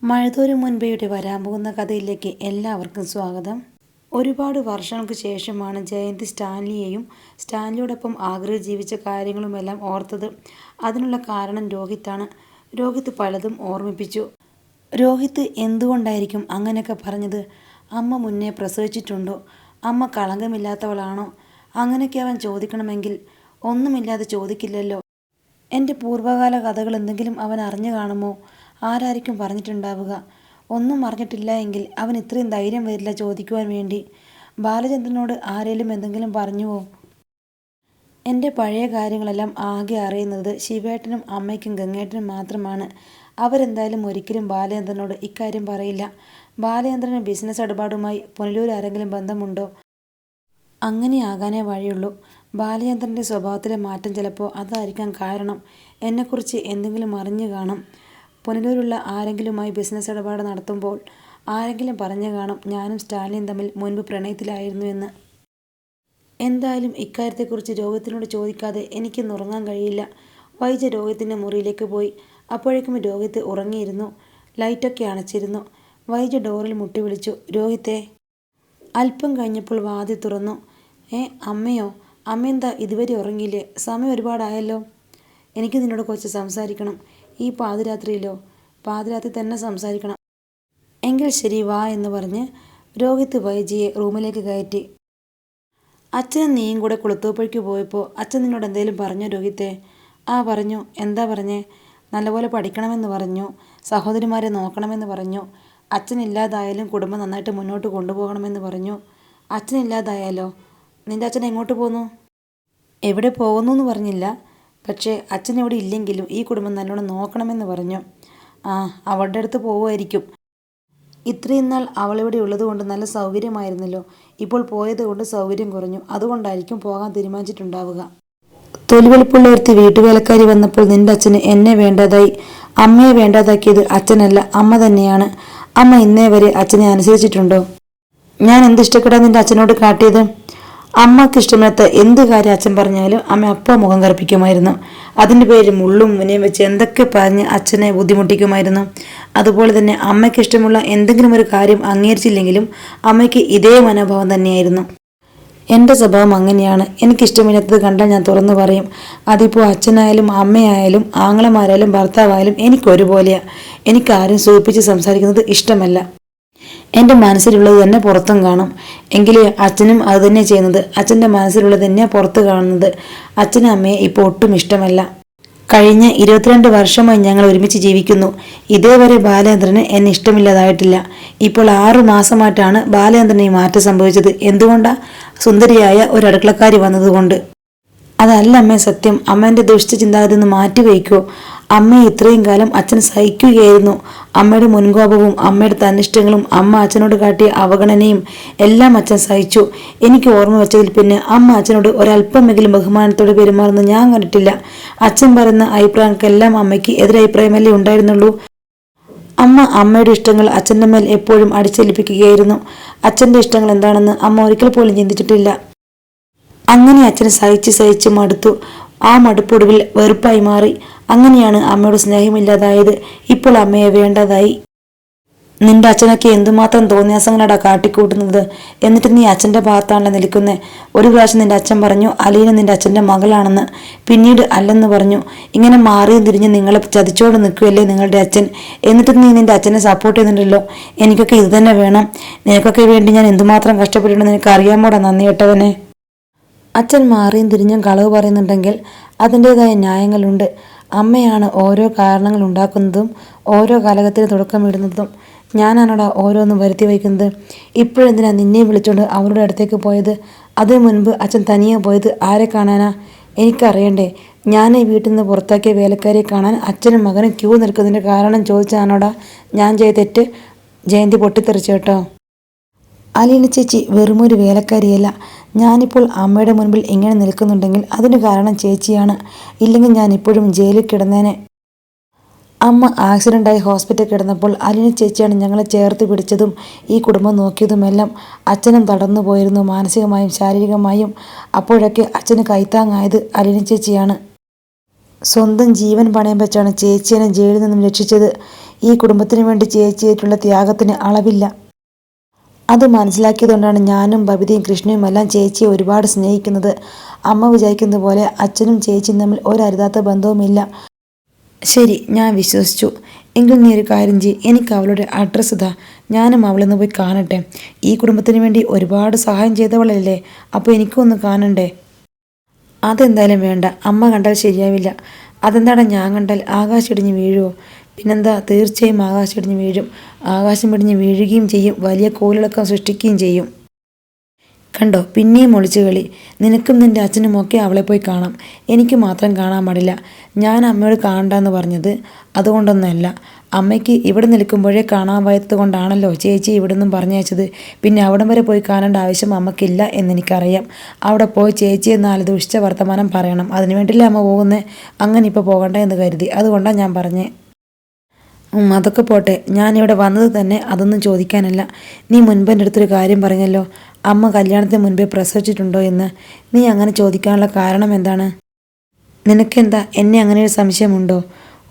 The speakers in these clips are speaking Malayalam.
മഴതോരും മുൻപേയുടെ വരാൻ പോകുന്ന കഥയിലേക്ക് എല്ലാവർക്കും സ്വാഗതം. ഒരുപാട് വർഷങ്ങൾക്ക് ശേഷമാണ് ജയന്തി സ്റ്റാൻലിയെയും സ്റ്റാൻലിയോടൊപ്പം ആഗ്രഹിച്ച് ജീവിച്ച കാര്യങ്ങളുമെല്ലാം ഓർത്തത്. അതിനുള്ള കാരണം രോഹിത്താണ്. രോഹിത് പലതും ഓർമ്മിപ്പിച്ചു. രോഹിത് എന്തുകൊണ്ടായിരിക്കും അങ്ങനെയൊക്കെ പറഞ്ഞത്? അമ്മ മുന്നേ പ്രസവിച്ചിട്ടുണ്ടോ? അമ്മ കളങ്കമില്ലാത്തവളാണോ? അങ്ങനെയൊക്കെ അവൻ ചോദിക്കണമെങ്കിൽ ഒന്നുമില്ലാതെ ചോദിക്കില്ലല്ലോ. എൻ്റെ പൂർവ്വകാല കഥകൾ എന്തെങ്കിലും അവൻ അറിഞ്ഞു കാണുമോ? ആരായിരിക്കും പറഞ്ഞിട്ടുണ്ടാവുക? ഒന്നും അറിഞ്ഞിട്ടില്ല എങ്കിൽ അവൻ ഇത്രയും ധൈര്യം വരില്ല ചോദിക്കുവാൻ വേണ്ടി. ബാലചന്ദ്രനോട് ആരേലും എന്തെങ്കിലും പറഞ്ഞുവോ? എൻ്റെ പഴയ കാര്യങ്ങളെല്ലാം ആകെ അറിയുന്നത് ശിവേട്ടനും അമ്മയ്ക്കും ഗംഗേട്ടനും മാത്രമാണ്. അവരെന്തായാലും ഒരിക്കലും ബാലചന്ദ്രനോട് ഇക്കാര്യം പറയില്ല. ബാലചന്ദ്രന് ബിസിനസ് ഇടപാടുമായി പുനലൂർ ആരെങ്കിലും ബന്ധമുണ്ടോ? അങ്ങനെയാകാനേ വഴിയുള്ളൂ. ബാലചന്ദ്രൻ്റെ സ്വഭാവത്തിലെ മാറ്റം ചിലപ്പോൾ അതായിരിക്കാം കാരണം. എന്നെക്കുറിച്ച് എന്തെങ്കിലും അറിഞ്ഞു കാണും. പുനലൂരുള്ള ആരെങ്കിലുമായി ബിസിനസ് ഇടപാട് നടത്തുമ്പോൾ ആരെങ്കിലും പറഞ്ഞു കാണും ഞാനും സ്റ്റാലിനും തമ്മിൽ മുൻപ് പ്രണയത്തിലായിരുന്നു എന്ന്. എന്തായാലും ഇക്കാര്യത്തെക്കുറിച്ച് രോഹിത്തിനോട് ചോദിക്കാതെ എനിക്കൊന്ന് ഉറങ്ങാൻ കഴിയില്ല. വൈജ രോഹിത്തിൻ്റെ മുറിയിലേക്ക് പോയി. അപ്പോഴേക്കും രോഹിത്ത് ഉറങ്ങിയിരുന്നു. ലൈറ്റൊക്കെ അണച്ചിരുന്നു. വൈജ ഡോറിൽ മുട്ടി വിളിച്ചു, രോഹിത്തേ. അല്പം കഴിഞ്ഞപ്പോൾ വാതിൽ തുറന്നു. അമ്മയോ? അമ്മയെന്താ ഇതുവരെ ഉറങ്ങിയില്ലേ? സമയം ഒരുപാടായല്ലോ. എനിക്ക് നിന്നോട് കുറച്ച് സംസാരിക്കണം. ഈ പാതിരാത്രിയിലോ? പാതിരാത്രി തന്നെ സംസാരിക്കണം. എങ്കിൽ ശരി, വാ എന്ന് പറഞ്ഞ് രോഹിത് വൈജിയെ റൂമിലേക്ക് കയറ്റി. അച്ഛനും നീയും കൂടെ കുളത്തൂപ്പുഴയ്ക്ക് പോയപ്പോൾ അച്ഛൻ നിന്നോട് എന്തെങ്കിലും പറഞ്ഞോ രോഹിത്തേ? ആ പറഞ്ഞു. എന്താ പറഞ്ഞേ? നല്ലപോലെ പഠിക്കണമെന്ന് പറഞ്ഞു, സഹോദരിമാരെ നോക്കണമെന്ന് പറഞ്ഞു, അച്ഛനില്ലാതായാലും കുടുംബം നന്നായിട്ട് മുന്നോട്ട് കൊണ്ടുപോകണമെന്ന് പറഞ്ഞു. അച്ഛനില്ലാതായാലോ? നിൻ്റെ അച്ഛൻ എങ്ങോട്ട് പോന്നു? എവിടെ പോകുന്നു എന്ന് പറഞ്ഞില്ല. പക്ഷേ അച്ഛൻ ഇവിടെ ഇല്ലെങ്കിലും ഈ കുടുംബം നല്ലോണം നോക്കണമെന്ന് പറഞ്ഞു. ആ, അവളുടെ അടുത്ത് പോവുമായിരിക്കും. ഇത്രയും നാൾ അവളിവിടെ ഉള്ളത് കൊണ്ട് നല്ല സൗകര്യമായിരുന്നല്ലോ. ഇപ്പോൾ പോയത് കൊണ്ട് സൗകര്യം കുറഞ്ഞു. അതുകൊണ്ടായിരിക്കും പോകാൻ തീരുമാനിച്ചിട്ടുണ്ടാവുക. തൊലിവെളുപ്പുള്ള ഒരുത്തി വീട്ടുവേലക്കാരി വന്നപ്പോൾ നിന്റെ അച്ഛന് എന്നെ വേണ്ടാതായി. അമ്മയെ വേണ്ടാതാക്കിയത് അച്ഛനല്ല, അമ്മ തന്നെയാണ്. അമ്മ ഇന്നേ വരെ അച്ഛനെ അനുസരിച്ചിട്ടുണ്ടോ? ഞാൻ എന്തിഷ്ടപ്പെടാൻ നിന്റെ അച്ഛനോട് കാട്ടിയത്? അമ്മക്ക് ഇഷ്ടമില്ലാത്ത എന്ത് കാര്യം അച്ഛൻ പറഞ്ഞാലും അമ്മ അപ്പം മുഖം കറുപ്പിക്കുമായിരുന്നു. അതിൻ്റെ പേര് മുള്ളും മുനയും വെച്ച് എന്തൊക്കെ പറഞ്ഞ് അച്ഛനെ ബുദ്ധിമുട്ടിക്കുമായിരുന്നു. അതുപോലെ തന്നെ അമ്മയ്ക്ക് ഇഷ്ടമുള്ള എന്തെങ്കിലും ഒരു കാര്യം അംഗീകരിച്ചില്ലെങ്കിലും അമ്മയ്ക്ക് ഇതേ മനോഭാവം തന്നെയായിരുന്നു. എൻ്റെ സ്വഭാവം അങ്ങനെയാണ്. എനിക്കിഷ്ടമില്ലാത്തത് കണ്ടാൽ ഞാൻ തുറന്നു പറയും. അതിപ്പോൾ അച്ഛനായാലും അമ്മയായാലും ആങ്ങളമാരായാലും ഭർത്താവായാലും എനിക്കൊരുപോലെയാണ്. എനിക്കാരും സൂചിപ്പിച്ച് സംസാരിക്കുന്നത് ഇഷ്ടമല്ല. എൻ്റെ മനസ്സിലുള്ളത് തന്നെ പുറത്തും കാണും. എങ്കിലേ അച്ഛനും അത് തന്നെ ചെയ്യുന്നത്. അച്ഛൻ്റെ മനസ്സിലുള്ളത് തന്നെയാണ് പുറത്ത് കാണുന്നത്. അച്ഛനും അമ്മയെ ഇപ്പോൾ ഒട്ടും ഇഷ്ടമല്ല. കഴിഞ്ഞ 22 വർഷമായി ഞങ്ങൾ ഒരുമിച്ച് ജീവിക്കുന്നു. ഇതേവരെ ബാലചന്ദ്രന് എന്നെ ഇഷ്ടമില്ലാതായിട്ടില്ല. ഇപ്പോൾ 6 മാസമായിട്ടാണ് ബാലചന്ദ്രന് ഈ മാറ്റം സംഭവിച്ചത്. എന്തുകൊണ്ടാണ്? സുന്ദരിയായ ഒരു അടുക്കളക്കാരി വന്നതുകൊണ്ട്. അതല്ല അമ്മേ സത്യം. അമ്മേൻ്റെ ദുഷ്ട ചിന്താഗതി ഒന്ന് മാറ്റി വയ്ക്കോ? അമ്മയെ ഇത്രയും കാലം അച്ഛൻ സഹിക്കുകയായിരുന്നു. അമ്മയുടെ മുൻകോപവും അമ്മയുടെ തന്നിഷ്ടങ്ങളും അമ്മ അച്ഛനോട് കാട്ടിയ അവഗണനയും എല്ലാം അച്ഛൻ സഹിച്ചു. എനിക്ക് ഓർമ്മ വെച്ചതിൽ പിന്നെ അമ്മ അച്ഛനോട് ഒരല്പമെങ്കിലും ബഹുമാനത്തോടെ പെരുമാറുന്നത് ഞാൻ കണ്ടിട്ടില്ല. അച്ഛൻ പറയുന്ന അഭിപ്രായങ്ങൾക്കെല്ലാം അമ്മയ്ക്ക് എതിരഭിപ്രായമല്ലേ ഉണ്ടായിരുന്നുള്ളൂ. അമ്മയുടെ ഇഷ്ടങ്ങൾ അച്ഛൻ്റെ മേൽ എപ്പോഴും അടിച്ചേൽപ്പിക്കുകയായിരുന്നു. അച്ഛൻ്റെ ഇഷ്ടങ്ങൾ എന്താണെന്ന് അമ്മ ഒരിക്കൽ പോലും ചിന്തിച്ചിട്ടില്ല. അങ്ങനെ അച്ഛനെ സഹിച്ച് മടുത്തു. ആ മടുപ്പൊടുവിൽ വെറുപ്പായി മാറി. അങ്ങനെയാണ് അമ്മയോട് സ്നേഹമില്ലാതായത്. ഇപ്പോൾ അമ്മയെ വേണ്ടതായി. നിന്റെ അച്ഛനൊക്കെ എന്തുമാത്രം തോന്നിയാസങ്ങളാടാ കാട്ടിക്കൂട്ടുന്നത്. എന്നിട്ട് നീ അച്ഛൻ്റെ ഭാഗത്താണല്ലോ നിൽക്കുന്നത്. ഒരു പ്രാവശ്യം നിന്റെ അച്ഛൻ പറഞ്ഞു അലീന നിന്റെ അച്ഛൻ്റെ മകളാണെന്ന്. പിന്നീട് അല്ലെന്ന് പറഞ്ഞു. ഇങ്ങനെ മാറിയും തിരിഞ്ഞ് നിങ്ങളെ ചതിച്ചോട് നിൽക്കുകയല്ലേ നിങ്ങളുടെ അച്ഛൻ. എന്നിട്ട് നീ നിന്റെ അച്ഛനെ സപ്പോർട്ട് ചെയ്യുന്നുണ്ടല്ലോ. എനിക്കൊക്കെ ഇത് തന്നെ വേണം. നിനക്കൊക്കെ വേണ്ടി ഞാൻ എന്തുമാത്രം കഷ്ടപ്പെട്ടിട്ടുണ്ടെന്ന് നിനക്ക് അറിയാമോടാ നന്ദി കേട്ടവനെ. അച്ഛൻ മാറിയും തിരിഞ്ഞും കളവ് പറയുന്നുണ്ടെങ്കിൽ അതിൻ്റെതായ ന്യായങ്ങളുണ്ട്. അമ്മയാണ് ഓരോ കാരണങ്ങൾ ഉണ്ടാക്കുന്നതും ഓരോ കാലഘട്ടത്തിന് തുടക്കമിടുന്നതും. ഞാനാണോടാ ഓരോന്നും വരുത്തി വയ്ക്കുന്നത്. ഇപ്പോഴെന്തിനാ നിന്നെ വിളിച്ചുകൊണ്ട് അവരുടെ അടുത്തേക്ക് പോയത്? അതിനു മുൻപ് അച്ഛൻ തനിയെ പോയത് ആരെ കാണാനാ? എനിക്കറിയണ്ടേ? ഞാൻ ഈ വീട്ടിൽ നിന്ന് പുറത്താക്കിയ വേലക്കാരിയെ കാണാൻ അച്ഛനും മകനും ക്യൂ നിൽക്കുന്നതിൻ്റെ കാരണം ചോദിച്ചാണോടാ ഞാൻ ചെയ്ത തെറ്റ്? ജയന്തി പൊട്ടിത്തെറിച്ചു കേട്ടോ. അലീന ചേച്ചി വെറുമൊരു വേലക്കാരിയല്ല. ഞാനിപ്പോൾ അമ്മയുടെ മുൻപിൽ ഇങ്ങനെ നിൽക്കുന്നുണ്ടെങ്കിൽ അതിന് കാരണം ചേച്ചിയാണ്. ഇല്ലെങ്കിൽ ഞാൻ ഇപ്പോഴും ജയിലിൽ കിടന്നേനെ. അമ്മ ആക്സിഡൻ്റായി ഹോസ്പിറ്റലിൽ കിടന്നപ്പോൾ അലീന ചേച്ചിയാണ് ഞങ്ങളെ ചേർത്ത് പിടിച്ചതും ഈ കുടുംബം നോക്കിയതുമെല്ലാം. അച്ഛനും തടർന്നു പോയിരുന്നു മാനസികമായും ശാരീരികമായും. അപ്പോഴൊക്കെ അച്ഛന് കൈത്താങ്ങായത് അലീന ചേച്ചിയാണ്. സ്വന്തം ജീവൻ പണയം വെച്ചാണ് ചേച്ചിയെ ജയിലിൽ നിന്നും രക്ഷിച്ചത്. ഈ കുടുംബത്തിന് വേണ്ടി ചേച്ചിയായിട്ടുള്ള ത്യാഗത്തിന് അളവില്ല. അത് മനസ്സിലാക്കിയതുകൊണ്ടാണ് ഞാനും ബബിതയും കൃഷ്ണയും എല്ലാം ചേച്ചിയെ ഒരുപാട് സ്നേഹിക്കുന്നത്. അമ്മ വിചാരിക്കുന്നത് പോലെ അച്ഛനും ചേച്ചിയും തമ്മിൽ ഒരരുതാത്ത ബന്ധവുമില്ല. ശരി, ഞാൻ വിശ്വസിച്ചു. എങ്കിൽ നീ ഒരു കാര്യം ചെയ്യ്, എനിക്ക് അവളുടെ അഡ്രസ്സ് ഇതാ, ഞാനും അവളൊന്ന് പോയി കാണട്ടെ. ഈ കുടുംബത്തിന് വേണ്ടി ഒരുപാട് സഹായം ചെയ്തവളല്ലേ, അപ്പോൾ എനിക്കൊന്ന് കാണണ്ടേ? അതെന്തായാലും വേണ്ട, അമ്മ കണ്ടാൽ ശരിയാവില്ല. അതെന്താണ് ഞാൻ കണ്ടാൽ ആകാശം ഇടിഞ്ഞ് വീഴുമോ? പിന്നെന്താ, തീർച്ചയായും ആകാശം ഇടിഞ്ഞ് വീഴും. ആകാശം ഇടിഞ്ഞ് വീഴുകയും ചെയ്യും, വലിയ കോളിളക്കം സൃഷ്ടിക്കുകയും ചെയ്യും. കണ്ടോ, പിന്നെയും ഒളിച്ചു കളി. നിനക്കും നിൻ്റെ അച്ഛനും ഒക്കെ അവളെ പോയി കാണാം, എനിക്ക് മാത്രം കാണാൻ പാടില്ല. ഞാൻ അമ്മയോട് കാണണ്ടെന്ന് പറഞ്ഞത് അതുകൊണ്ടൊന്നുമല്ല. അമ്മയ്ക്ക് ഇവിടെ നിൽക്കുമ്പോഴേ കാണാൻ വയ്യാത്തത് കൊണ്ടാണല്ലോ ചേച്ചി ഇവിടെ നിന്നും പറഞ്ഞയച്ചത്. പിന്നെ അവിടം വരെ പോയി കാണേണ്ട ആവശ്യം അമ്മയ്ക്കില്ല എന്നെനിക്കറിയാം. അവിടെ പോയി ചേച്ചിയെ 4 ദുഷിച്ച വർത്തമാനം പറയണം, അതിനുവേണ്ടിയില്ലേ അമ്മ പോകുന്നത്. അങ്ങനെ ഇപ്പോൾ പോകണ്ട എന്ന് കരുതി, അതുകൊണ്ടാണ് ഞാൻ പറഞ്ഞേ. അതൊക്കെ പോട്ടെ, ഞാനിവിടെ വന്നത് തന്നെ അതൊന്നും ചോദിക്കാനല്ല. നീ മുൻപ് എൻ്റെ അടുത്തൊരു കാര്യം പറഞ്ഞല്ലോ, അമ്മ കല്യാണത്തിന് മുൻപേ പ്രസവിച്ചിട്ടുണ്ടോ എന്ന്. നീ അങ്ങനെ ചോദിക്കാനുള്ള കാരണം എന്താണ്? നിനക്കെന്താ, എന്നെ അങ്ങനെ ഒരു സംശയമുണ്ടോ?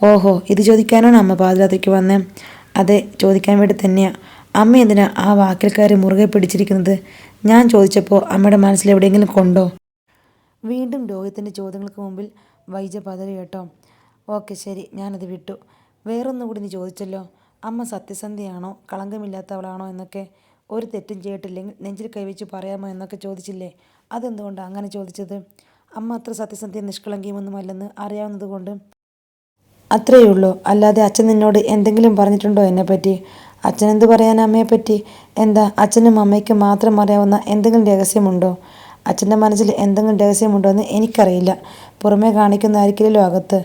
ഓഹോ, ഇത് ചോദിക്കാനാണ് അമ്മ പാതിരാത്രിക്ക് വന്നേ? അതെ, ചോദിക്കാൻ വേണ്ടി തന്നെയാ. അമ്മ എന്തിനാ ആ വാക്കിൽ കയറി മുറുകെ പിടിച്ചിരിക്കുന്നത്? ഞാൻ ചോദിച്ചപ്പോൾ അമ്മയുടെ മനസ്സിൽ എവിടെയെങ്കിലും കൊണ്ടോ? വീണ്ടും രോഹിത്തിൻ്റെ ചോദ്യങ്ങൾക്ക് മുമ്പിൽ വൈജ പതറി കേട്ടോ. ഓക്കെ ശരി, ഞാനത് വിട്ടു. വേറൊന്നുകൂടി നീ ചോദിച്ചല്ലോ, അമ്മ സത്യസന്ധയാണോ കളങ്കമില്ലാത്തവളാണോ എന്നൊക്കെ. ഒരു തെറ്റും ചെയ്തിട്ടില്ലെങ്കിൽ നെഞ്ചിൽ കൈവച്ച് പറയാമോ എന്നൊക്കെ ചോദിച്ചില്ലേ? അതെന്തുകൊണ്ടാണ് അങ്ങനെ ചോദിച്ചത്? അമ്മ അത്ര സത്യസന്ധയും നിഷ്കളങ്കയുമൊന്നുമല്ലെന്ന് അറിയാവുന്നത് കൊണ്ട്. അത്രയേ ഉള്ളൂ. അല്ലാതെ അച്ഛൻ നിന്നോട് എന്തെങ്കിലും പറഞ്ഞിട്ടുണ്ടോ എന്നെപ്പറ്റി? അച്ഛൻ എന്ത് പറയാൻ അമ്മയെപ്പറ്റി? എന്താ, അച്ഛനും അമ്മയ്ക്കും മാത്രം അറിയാവുന്ന എന്തെങ്കിലും രഹസ്യമുണ്ടോ? അച്ഛൻ്റെ മനസ്സിൽ എന്തെങ്കിലും രഹസ്യമുണ്ടോ എന്ന് എനിക്കറിയില്ല. പുറമേ കാണിക്കുന്നതായിരിക്കില്ലല്ലോ അകത്ത്.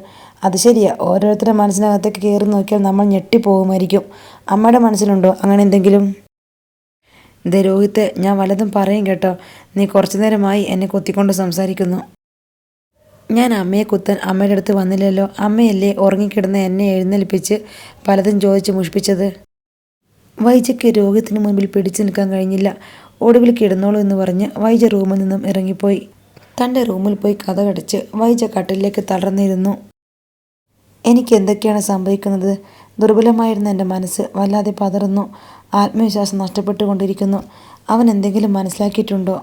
അത് ശരിയാ, ഓരോരുത്തരുടെ മനസ്സിനകത്തേക്ക് കയറി നോക്കിയാൽ നമ്മൾ ഞെട്ടിപ്പോകുമായിരിക്കും. അമ്മയുടെ മനസ്സിലുണ്ടോ അങ്ങനെ എന്തെങ്കിലും? ദേ രോഹിത്തെ, ഞാൻ വല്ലതും പറയും കേട്ടോ. നീ കുറച്ചു നേരമായി എന്നെ കുത്തിക്കൊണ്ട് സംസാരിക്കുന്നു. ഞാൻ അമ്മയെ കുത്താൻ അമ്മയുടെ അടുത്ത് വന്നില്ലല്ലോ. അമ്മയല്ലേ ഉറങ്ങിക്കിടന്ന് എന്നെ എഴുന്നേൽപ്പിച്ച് പലതും ചോദിച്ച് മുഷിപ്പിച്ചത്. വൈജയ്ക്ക് രോഹിത്തിന് മുൻപിൽ പിടിച്ചു നിൽക്കാൻ കഴിഞ്ഞില്ല. ഒടുവിൽ കിടന്നോളൂ എന്ന് പറഞ്ഞ് വൈജ റൂമിൽ നിന്നും ഇറങ്ങിപ്പോയി. തൻ്റെ റൂമിൽ പോയി കതകടച്ച് വൈജ കട്ടിലേക്ക് തളർന്നിരുന്നു. എനിക്ക് എന്തൊക്കെയാണ് സംഭവിക്കുന്നത്? ദുർബലമായിരുന്ന എൻ്റെ മനസ്സ് വല്ലാതെ പതറുന്നു. ആത്മവിശ്വാസം നഷ്ടപ്പെട്ടുകൊണ്ടിരിക്കുന്നു. അവൻ എന്തെങ്കിലും മനസ്സിലാക്കിയിട്ടുണ്ടോ?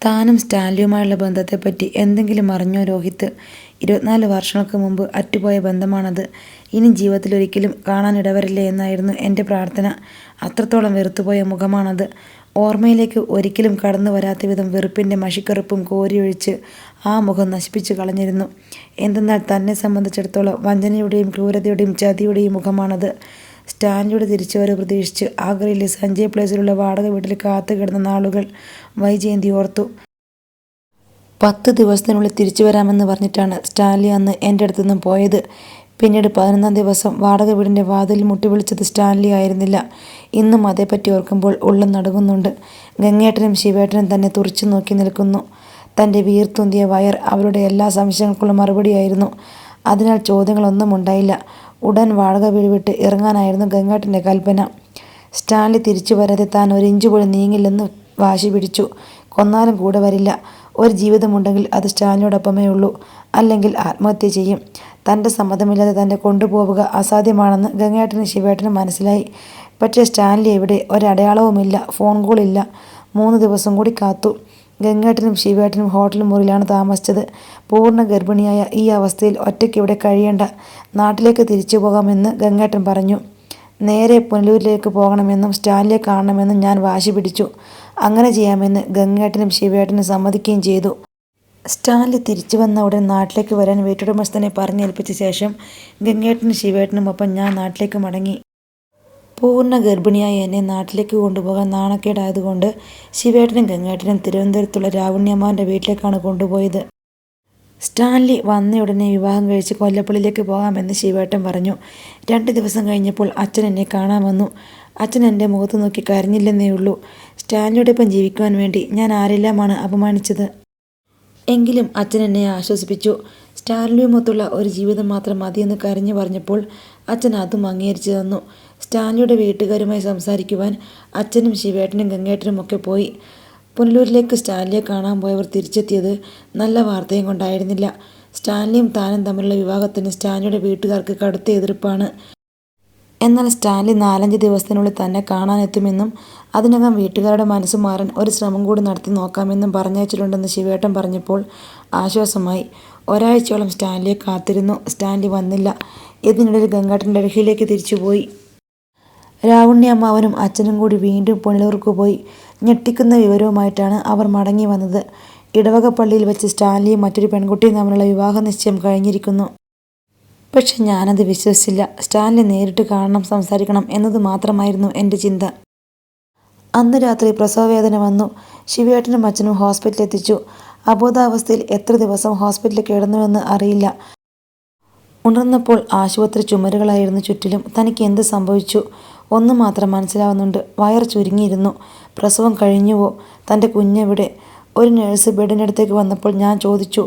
താനും സ്റ്റാൻലിയുമായുള്ള ബന്ധത്തെപ്പറ്റി എന്തെങ്കിലും അറിഞ്ഞോ രോഹിത്ത്? 24 വർഷങ്ങൾക്ക് മുമ്പ് അറ്റുപോയ ബന്ധമാണത്. ഇനി ജീവിതത്തിലൊരിക്കലും കാണാനിടവരില്ലേ എന്നായിരുന്നു എൻ്റെ പ്രാർത്ഥന. അത്രത്തോളം വെറുത്തുപോയ മുഖമാണത്. ഓർമ്മയിലേക്ക് ഒരിക്കലും കടന്നു വരാത്ത വിധം വെറുപ്പിൻ്റെ മഷിക്കറുപ്പും കോരിയൊഴിച്ച് ആ മുഖം നശിപ്പിച്ചു കളഞ്ഞിരുന്നു. എന്തെന്നാൽ തന്നെ സംബന്ധിച്ചിടത്തോളം വഞ്ചനയുടെയും ക്രൂരതയുടെയും ചതിയുടെയും മുഖമാണത്. സ്റ്റാൻലിയുടെ തിരിച്ചുവരവ് പ്രതീക്ഷിച്ച് ആഗ്രയിലെ സഞ്ജയ് പ്ലേസിലുള്ള വാടക വീട്ടിൽ കാത്തു കിടന്ന നാളുകൾ വൈജയന്തി ഓർത്തു. 10 ദിവസത്തിനുള്ളിൽ തിരിച്ചു വരാമെന്ന് പറഞ്ഞിട്ടാണ് സ്റ്റാൻലി അന്ന് എൻ്റെ അടുത്തു നിന്നും പോയത്. പിന്നീട് 11-ാം ദിവസം വാടക വീടിൻ്റെ വാതിലിൽ മുട്ടിവിളിച്ചത് സ്റ്റാൻലി ആയിരുന്നില്ല. ഇന്നും അതേപ്പറ്റി ഓർക്കുമ്പോൾ ഉള്ളം നടുങ്ങുന്നുണ്ട്. ഗംഗേട്ടനും ശിവേട്ടനും തന്നെ തുറിച്ചു നോക്കി നിൽക്കുന്നു. തൻ്റെ വീർത്തുന്തിയ വയർ അവരുടെ എല്ലാ സംശയങ്ങൾക്കുള്ള മറുപടിയായിരുന്നു. അതിനാൽ ചോദ്യങ്ങളൊന്നും ഉണ്ടായില്ല. ഉടൻ വാടക വീട് വിട്ട് ഇറങ്ങാനായിരുന്നു ഗംഗേട്ടൻ്റെ കൽപ്പന. സ്റ്റാൻലി തിരിച്ചു വരാതെ താൻ ഒരു ഇഞ്ച് പോലും നീങ്ങില്ലെന്ന് വാശി പിടിച്ചു. കൊന്നാലും കൂടെ വരില്ല. ഒരു ജീവിതമുണ്ടെങ്കിൽ അത് സ്റ്റാൻലിയോടൊപ്പമേ ഉള്ളൂ, അല്ലെങ്കിൽ ആത്മഹത്യ ചെയ്യും. തൻ്റെ സമ്മതമില്ലാതെ തന്നെ കൊണ്ടുപോവുക അസാധ്യമാണെന്ന് ഗംഗേട്ടനും ശിവേട്ടനും മനസ്സിലായി. പക്ഷേ സ്റ്റാൻലി എവിടെ? ഒരടയാളവുമില്ല, ഫോൺ കോളില്ല. 3 ദിവസം കൂടി കാത്തു. ഗംഗേട്ടനും ശിവേട്ടനും ഹോട്ടൽ മുറിയിലാണ് താമസിച്ചത്. പൂർണ്ണ ഗർഭിണിയായ ഈ അവസ്ഥയിൽ ഒറ്റയ്ക്ക് ഇവിടെ കഴിയേണ്ട, നാട്ടിലേക്ക് തിരിച്ചു പോകാമെന്ന് ഗംഗേട്ടൻ പറഞ്ഞു. നേരെ പുനലൂരിലേക്ക് പോകണമെന്നും സ്റ്റാൻലിയെ കാണണമെന്നും ഞാൻ വാശി പിടിച്ചു. അങ്ങനെ ചെയ്യാമെന്ന് ഗംഗേട്ടനും ശിവേട്ടനും സമ്മതിക്കുകയും ചെയ്തു. സ്റ്റാൻലി തിരിച്ചു വന്ന ഉടൻ നാട്ടിലേക്ക് വരാൻ വീട്ടുടമസ്ഥനെ പറഞ്ഞേൽപ്പിച്ച ശേഷം ഗംഗേട്ടനും ശിവേട്ടനും ഒപ്പം ഞാൻ നാട്ടിലേക്ക് മടങ്ങി. പൂർണ്ണ ഗർഭിണിയായ എന്നെ നാട്ടിലേക്ക് കൊണ്ടുപോകാൻ നാണക്കേടായതുകൊണ്ട് ശിവേട്ടനും ഗംഗേട്ടനും തിരുവനന്തപുരത്തുള്ള രാവുണ്ണിയമ്മാവൻ്റെ വീട്ടിലേക്കാണ് കൊണ്ടുപോയത്. സ്റ്റാൻലി വന്നയുടനെ വിവാഹം കഴിച്ച് കൊല്ലപ്പള്ളിയിലേക്ക് പോകാമെന്ന് ശിവേട്ടൻ പറഞ്ഞു. 2 ദിവസം കഴിഞ്ഞപ്പോൾ അച്ഛൻ എന്നെ കാണാൻ വന്നു. അച്ഛൻ എൻ്റെ മുഖത്ത് നോക്കി കരഞ്ഞില്ലെന്നേ ഉള്ളൂ. സ്റ്റാൻലിയോടൊപ്പം ജീവിക്കുവാൻ വേണ്ടി ഞാൻ ആരെല്ലാമാണ് അപമാനിച്ചത്. എങ്കിലും അച്ഛൻ എന്നെ ആശ്വസിപ്പിച്ചു. സ്റ്റാൻലിയുമൊത്തുള്ള ഒരു ജീവിതം മാത്രം മതിയെന്ന് കരഞ്ഞു പറഞ്ഞപ്പോൾ അച്ഛൻ അതും അംഗീകരിച്ചു തന്നു. സ്റ്റാൻലിയുടെ വീട്ടുകാരുമായി സംസാരിക്കുവാൻ അച്ഛനും ശിവേട്ടനും ഗംഗേട്ടനും ഒക്കെ പോയി. പുനലൂരിലേക്ക് സ്റ്റാൻലിയെ കാണാൻ പോയവർ തിരിച്ചെത്തിയത് നല്ല വാർത്തയും കൊണ്ടായിരുന്നില്ല. സ്റ്റാൻലിയും താനും തമ്മിലുള്ള വിവാഹത്തിന് സ്റ്റാൻലിയുടെ വീട്ടുകാർക്ക് കടുത്ത എതിർപ്പാണ്. എന്നാൽ സ്റ്റാൻലി 4-5 ദിവസത്തിനുള്ളിൽ തന്നെ കാണാനെത്തുമെന്നും അതിനകം വീട്ടുകാരുടെ മനസ്സ് മാറാൻ ഒരു ശ്രമം കൂടി നടത്തി നോക്കാമെന്നും പറഞ്ഞയച്ചിട്ടുണ്ടെന്ന് ശിവേട്ടൻ പറഞ്ഞപ്പോൾ ആശ്വാസമായി. ഒരാഴ്ചയോളം സ്റ്റാൻലിയെ കാത്തിരുന്നു. സ്റ്റാൻലി വന്നില്ല. ഇതിനിടയിൽ ഗംഗാട്ടൻ ഡൽഹിയിലേക്ക് തിരിച്ചുപോയി. രാവുണ്ണി അമ്മാവനും അച്ഛനും കൂടി വീണ്ടും പുനലൂർക്ക് പോയി. ഞെട്ടിക്കുന്ന വിവരവുമായിട്ടാണ് അവർ മടങ്ങി വന്നത്. ഇടവക പള്ളിയിൽ വെച്ച് സ്റ്റാൻലിയും മറ്റൊരു പെൺകുട്ടിയും തമ്മിലുള്ള വിവാഹ നിശ്ചയം കഴിഞ്ഞിരിക്കുന്നു. പക്ഷെ ഞാനത് വിശ്വസിച്ചില്ല. സ്റ്റാൻലി നേരിട്ട് കാണണം, സംസാരിക്കണം എന്നത് മാത്രമായിരുന്നു എൻ്റെ ചിന്ത. അന്ന് രാത്രി പ്രസവവേദന വന്നു. ശിവേട്ടനും അച്ഛനും ഹോസ്പിറ്റലിൽ എത്തിച്ചു. അബോധാവസ്ഥയിൽ എത്ര ദിവസം ഹോസ്പിറ്റലിൽ കിടന്നുവെന്ന് അറിയില്ല. ഉണർന്നപ്പോൾ ആശുപത്രി ചുമരുകളായിരുന്നു ചുറ്റിലും. തനിക്ക് എന്ത് സംഭവിച്ചു? ഒന്ന് മാത്രം മനസ്സിലാവുന്നുണ്ട്, വയർ ചുരുങ്ങിയിരുന്നു. പ്രസവം കഴിഞ്ഞുവോ? തൻ്റെ കുഞ്ഞെവിടെ? ഒരു നേഴ്സ് ബെഡിനടുത്തേക്ക് വന്നപ്പോൾ ഞാൻ ചോദിച്ചു,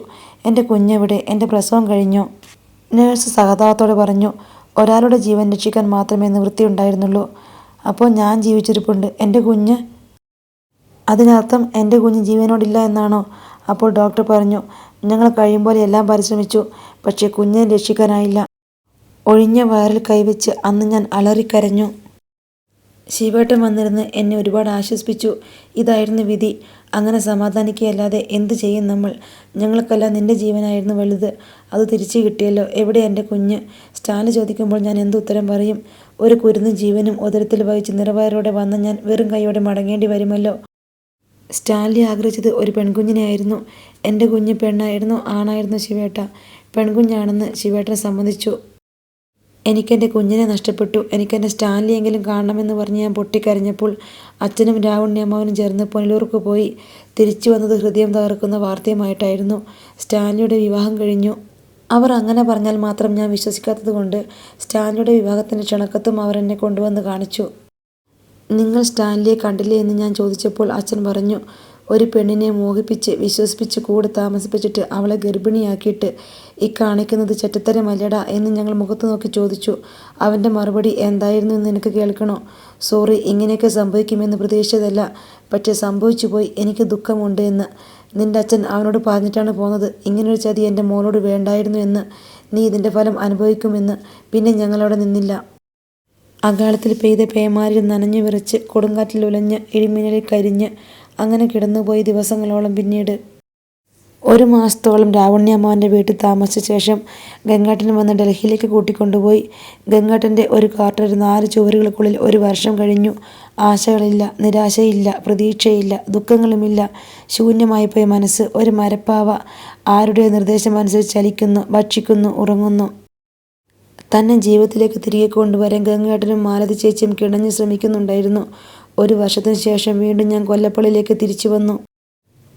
എൻ്റെ കുഞ്ഞെവിടെ? എൻ്റെ പ്രസവം കഴിഞ്ഞോ? നേഴ്സ് സഹതാപത്തോടെ പറഞ്ഞു, ഒരാളുടെ ജീവൻ രക്ഷിക്കാൻ മാത്രമേ നിവൃത്തിയുണ്ടായിരുന്നുള്ളൂ. അപ്പോൾ ഞാൻ ജീവിച്ചിരിപ്പുണ്ട്. എൻ്റെ കുഞ്ഞ്? അതിനർത്ഥം എൻ്റെ കുഞ്ഞ് ജീവനോടില്ല എന്നാണോ? അപ്പോൾ ഡോക്ടർ പറഞ്ഞു, ഞങ്ങൾ കഴിയുമ്പോൾ എല്ലാം പരിശ്രമിച്ചു, പക്ഷേ കുഞ്ഞിനെ രക്ഷിക്കാനായില്ല. ഒഴിഞ്ഞ വയറിൽ കൈവച്ച് അന്ന് ഞാൻ അലറിക്കരഞ്ഞു. ശിവേട്ടൻ വന്നിരുന്ന് എന്നെ ഒരുപാട് ആശ്വസിപ്പിച്ചു. ഇതായിരുന്നു വിധി. അങ്ങനെ സമാധാനിക്കുകയല്ലാതെ എന്ത് ചെയ്യും നമ്മൾ? ഞങ്ങൾക്കെല്ലാം നിന്റെ ജീവനായിരുന്നു വലുത്. അത് തിരിച്ചു കിട്ടിയല്ലോ. എവിടെ എൻ്റെ കുഞ്ഞ്? സ്റ്റാൻലി ചോദിക്കുമ്പോൾ ഞാൻ എന്ത് ഉത്തരം പറയും? ഒരു കുരുന്ന് ജീവനും ഉദരത്തിൽ വഹിച്ച് നിറവയറോടെ വന്ന ഞാൻ വെറും കൈയോടെ മടങ്ങേണ്ടി വരുമല്ലോ. സ്റ്റാൻലി ആഗ്രഹിച്ചത് ഒരു പെൺകുഞ്ഞിനെയായിരുന്നു. എൻ്റെ കുഞ്ഞ് പെണ്ണായിരുന്നു ആണായിരുന്നു ശിവേട്ട? പെൺകുഞ്ഞാണെന്ന് ശിവേട്ടനെ സമ്മതിച്ചു. എനിക്കെൻ്റെ കുഞ്ഞിനെ നഷ്ടപ്പെട്ടു. എനിക്കെൻ്റെ സ്റ്റാൻലിയെങ്കിലും കാണണമെന്ന് പറഞ്ഞ് ഞാൻ പൊട്ടിക്കരഞ്ഞപ്പോൾ അച്ഛനും രാവുണ്ണി അമ്മാവനും ചേർന്ന് പുനലൂർക്ക് പോയി. തിരിച്ചു വന്നത് ഹൃദയം തകർക്കുന്ന വാർത്തയുമായിട്ടായിരുന്നു. സ്റ്റാൻലിയുടെ വിവാഹം കഴിഞ്ഞു. അവർ അങ്ങനെ പറഞ്ഞാൽ മാത്രം ഞാൻ വിശ്വസിക്കാത്തത് കൊണ്ട് സ്റ്റാൻലിയുടെ വിവാഹത്തിൻ്റെ ക്ഷണക്കത്തും അവർ എന്നെ കൊണ്ടുവന്ന് കാണിച്ചു. നിങ്ങൾ സ്റ്റാൻലിയെ കണ്ടില്ലേ എന്ന് ഞാൻ ചോദിച്ചപ്പോൾ അച്ഛൻ പറഞ്ഞു, ഒരു പെണ്ണിനെ മോഹിപ്പിച്ച് വിശ്വസിപ്പിച്ച് കൂടെ താമസിപ്പിച്ചിട്ട് അവളെ ഗർഭിണിയാക്കിയിട്ട് ഈ കാണിക്കുന്നത് ചെറ്റത്തരമല്ലടാ എന്ന് ഞങ്ങൾ മുഖത്ത് നോക്കി ചോദിച്ചു. അവൻ്റെ മറുപടി എന്തായിരുന്നു എന്ന് എനിക്ക് കേൾക്കണോ? സോറി, ഇങ്ങനെയൊക്കെ സംഭവിക്കുമെന്ന് പ്രതീക്ഷിച്ചതല്ല, പക്ഷേ സംഭവിച്ചു പോയി. എനിക്ക് ദുഃഖമുണ്ട് എന്ന്. നിൻ്റെ അച്ഛൻ അവനോട് പറഞ്ഞിട്ടാണ് പോന്നത്, ഇങ്ങനൊരു ചതി എൻ്റെ മോളോട് വേണ്ടായിരുന്നു എന്ന്. നീ ഇതിൻ്റെ ഫലം അനുഭവിക്കുമെന്ന്. പിന്നെ ഞങ്ങളവിടെ നിന്നില്ല. അകാലത്തിൽ പെയ്ത പേമാരിൽ നനഞ്ഞു വിറച്ച്, കൊടുങ്കാറ്റിൽ ഉലഞ്ഞ്, ഇടിമിന്നലിൽ കരിഞ്ഞ് അങ്ങനെ കിടന്നുപോയി ദിവസങ്ങളോളം. പിന്നീട് 1 മാസത്തോളം രാവുണ്ണി അമ്മാവൻ്റെ വീട്ടിൽ താമസിച്ച ശേഷം ഗംഗാട്ടൻ വന്ന് ഡൽഹിയിലേക്ക് കൂട്ടിക്കൊണ്ടുപോയി. ഗംഗാട്ടൻ്റെ ഒരു ക്വാർട്ടർ 4 ചുവരുകൾക്കുള്ളിൽ 1 വർഷം കഴിഞ്ഞു. ആശകളില്ല, നിരാശയില്ല, പ്രതീക്ഷയില്ല, ദുഃഖങ്ങളുമില്ല. ശൂന്യമായിപ്പോയ മനസ്സ് ഒരു മരപ്പാവ. ആരുടെ നിർദ്ദേശമനുസരിച്ച് ചലിക്കുന്നു, ഭക്ഷിക്കുന്നു, ഉറങ്ങുന്നു. തന്നെ ജീവിതത്തിലേക്ക് തിരികെ കൊണ്ടുവരാൻ ഗംഗാട്ടനും മാലതി ചേച്ചിയും കിണഞ്ഞു ശ്രമിക്കുന്നുണ്ടായിരുന്നു. 1 വർഷത്തിന് ശേഷം വീണ്ടും ഞാൻ കൊല്ലപ്പള്ളിയിലേക്ക് തിരിച്ചു വന്നു.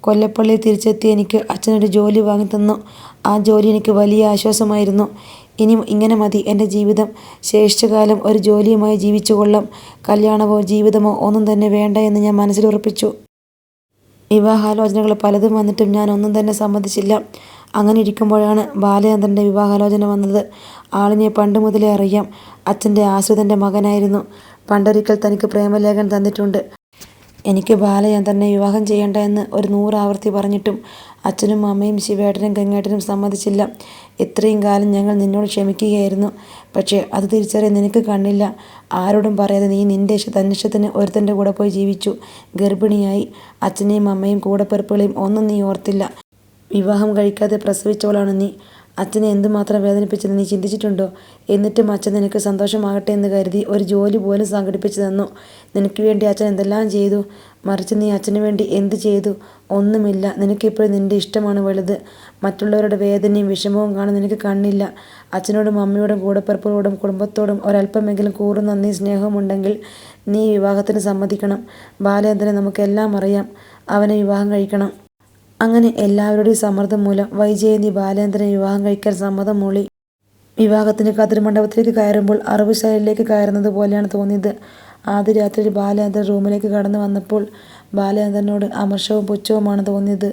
കൊല്ലപ്പള്ളിയിൽ തിരിച്ചെത്തി എനിക്ക് അച്ഛനൊരു ജോലി വാങ്ങിത്തന്നു. ആ ജോലി എനിക്ക് വലിയ ആശ്വാസമായിരുന്നു. ഇനി ഇങ്ങനെ മതി എൻ്റെ ജീവിതം. ശേഷിച്ച കാലം ഒരു ജോലിയുമായി ജീവിച്ചു കൊള്ളാം. കല്യാണമോ ജീവിതമോ ഒന്നും തന്നെ വേണ്ട എന്ന് ഞാൻ മനസ്സിൽ ഉറപ്പിച്ചു. വിവാഹാലോചനകൾ പലതും വന്നിട്ടും ഞാൻ ഒന്നും തന്നെ സമ്മതിച്ചില്ല. അങ്ങനെ ഇരിക്കുമ്പോഴാണ് ബാലചന്ദ്രൻ്റെ വിവാഹാലോചന വന്നത്. ആളിനെ പണ്ട് മുതലേ അറിയാം. അച്ഛൻ്റെ ആശ്രിതൻ്റെ മകനായിരുന്നു. പണ്ടൊരിക്കൽ തനിക്ക് പ്രേമലേഖൻ തന്നിട്ടുണ്ട്. എനിക്ക് ബാലചന്ദ്രനെ വിവാഹം ചെയ്യേണ്ട എന്ന് ഒരു 100 ആവർത്തി പറഞ്ഞിട്ടും അച്ഛനും അമ്മയും ശിവേട്ടനും ഗംഗേട്ടനും സമ്മതിച്ചില്ല. ഇത്രയും കാലം ഞങ്ങൾ നിന്നോട് ക്ഷമിക്കുകയായിരുന്നു. പക്ഷേ അത് തിരിച്ചറിയാൻ നിനക്ക് കണ്ണില്ല. ആരോടും പറയാതെ നീ നിൻ്റെ തന്നിഷ്ടത്തിന് ഒരുത്തൻ്റെ കൂടെ പോയി ജീവിച്ചു. ഗർഭിണിയായി. അച്ഛനെയും അമ്മയും കൂടപ്പിറപ്പുകളെയും ഒന്നും നീ ഓർത്തില്ല. വിവാഹം കഴിക്കാതെ പ്രസവിച്ചവളാണ് നീ. അച്ഛനെ എന്തുമാത്രം വേദനിപ്പിച്ചെന്ന് നീ ചിന്തിച്ചിട്ടുണ്ടോ? എന്നിട്ടും അച്ഛൻ നിനക്ക് സന്തോഷമാകട്ടെ എന്ന് കരുതി ഒരു ജോലി പോലും സംഘടിപ്പിച്ചു തന്നു. നിനക്ക് വേണ്ടി അച്ഛൻ എന്തെല്ലാം ചെയ്തു. മറിച്ച് നീ അച്ഛന് വേണ്ടി എന്ത് ചെയ്തു? ഒന്നുമില്ല. നിനക്കിപ്പോഴും നിൻ്റെ ഇഷ്ടമാണ് വലുത്. മറ്റുള്ളവരുടെ വേദനയും വിഷമവും കാണാൻ നിനക്ക് കണ്ണില്ല. അച്ഛനോടും അമ്മയോടും കൂടപ്പിറപ്പുകളോടും കുടുംബത്തോടും ഒരല്പമെങ്കിലും കൂറും നന്ദി സ്നേഹവും ഉണ്ടെങ്കിൽ നീ വിവാഹത്തിന് സമ്മതിക്കണം. ബാലചന്ദ്രനെ നമുക്കെല്ലാം അറിയാം. അവനെ വിവാഹം കഴിക്കണം. അങ്ങനെ എല്ലാവരുടെയും സമ്മർദ്ദം മൂലം വൈജയന്തി ബാലചന്ദ്രനെ വിവാഹം കഴിക്കാൻ സമ്മതം മൂളി. വിവാഹത്തിന് കതിർമണ്ഡപത്തിലേക്ക് കയറുമ്പോൾ അറബുശാലയിലേക്ക് കയറുന്നത് പോലെയാണ് തോന്നിയത്. ആദ്യ രാത്രിയിൽ ബാലചന്ദ്രൻ റൂമിലേക്ക് കടന്നു വന്നപ്പോൾ ബാലചന്ദ്രനോട് അമർഷവും പുച്ഛവുമാണ് തോന്നിയത്.